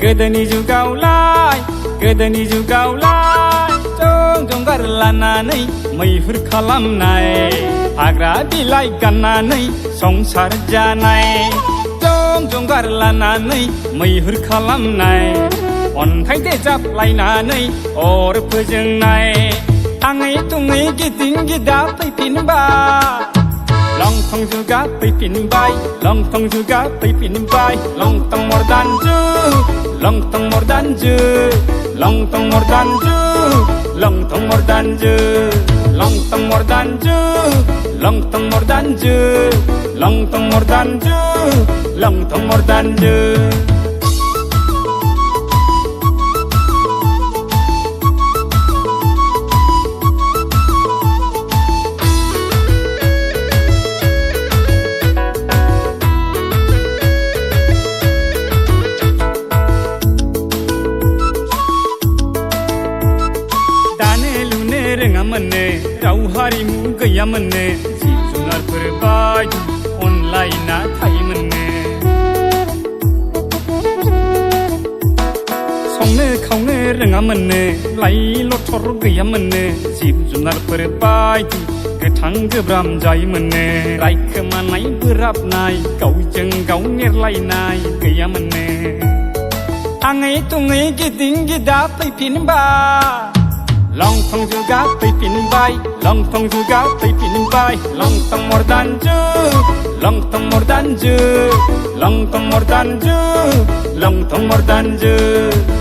गोदोनि जुगावलाय गोदोनि जुगावलाय जंगार लानानै मैहुर खालामनाय हाग्रा बिलाइ गाननानै संसार जानाय जंगार लानानै मैहुर खालामनाय अन्थाइ देजाबलायनानै अर फोजोंनाय थाङै थुङै गिदिं गिदा फैफिनबाय लंथं जुगा फैफिनबाय लंथं जुगा फैफिनबाय लंथं मर्दान जुग लंथं मर्दान जुग लंथं मर्दान जुग लंथं मर्दान जुग लंथं मर्दान जुग लंथं मर्दान जुग लंथं मर्दान जुग लंथं मर्दान जुग राव हारिमु गैयामोननो जिब जुनारफोर बायदि अनलायना थायोमोननो संनो खावनो रोङामोननो लाइ लथर गैयामोननो जिब जुनारफोर बायदि गोथां गोब्राम जायोमोननो रायखोमानाय बोराबनाय गावजों गाव नेरलायनाय गैयामोननो थाङै थुङै गिदिं गिदा फैफिनबाय लंथं जुगा फैफिनबाय लंथं जुगा फैफिनबाय लंथं मर्दान जुग लंथं मर्दान जुग लंथं मर्दान जुग लंथं मर्दान जुग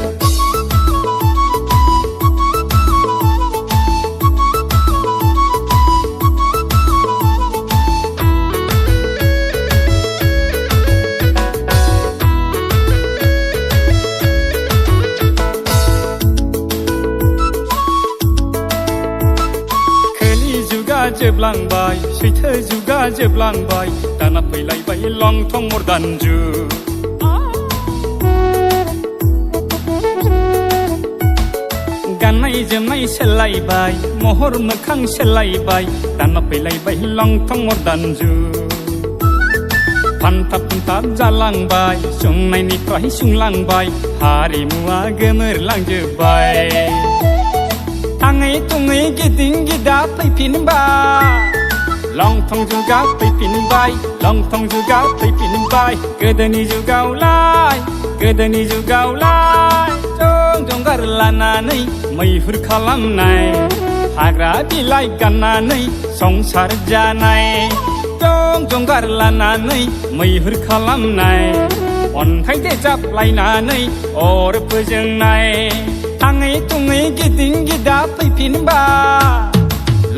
जोबलांबाय सैथो जुगा जोबलांबाय दाना फैलायबाय लंथं मर्दान जुग गाननाय जोमनाय सोलायबाय महर मोखां सोलायबाय दाना फैलायबाय लंथं मर्दान जुग फानथाब फानथाब जालांबाय सुंनायनिफ्राय सुंलांबाय हारिमुआ गोमोरलांजोब्बाय थाङै थुङै गिदिं गिदा फैफिनबाय लंथं जुगा फैफिनबाय लंथं जुगा फैफिनबाय गोदोनि जुगावलाय गोदोनि जुगावलाय जंगार लानानै मैहुर खालामनाय हाग्रा बिलाइ गाननानै संसार जानाय जंगार लानानै मैहुर खालामनाय अन्थाइ देजाबलायनानै अर फोजोंनाय थाङै थुङै गिदिं गिदा फैफिनबाय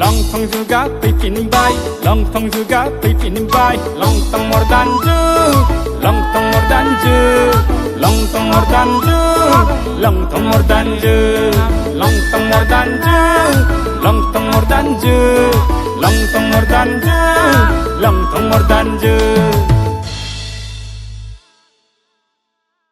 लंथं जुगा फैफिनबाय लंथं जुगा फैफिनबाय लंथं मर्दान जुग लंथं मर्दान जुग लंथं मर्दान जुग लंथं मर्दान जुग लंथं मर्दान जुग लंथं मर्दान जुग लंथं मर्दान जुग लंथं मर्दान जुग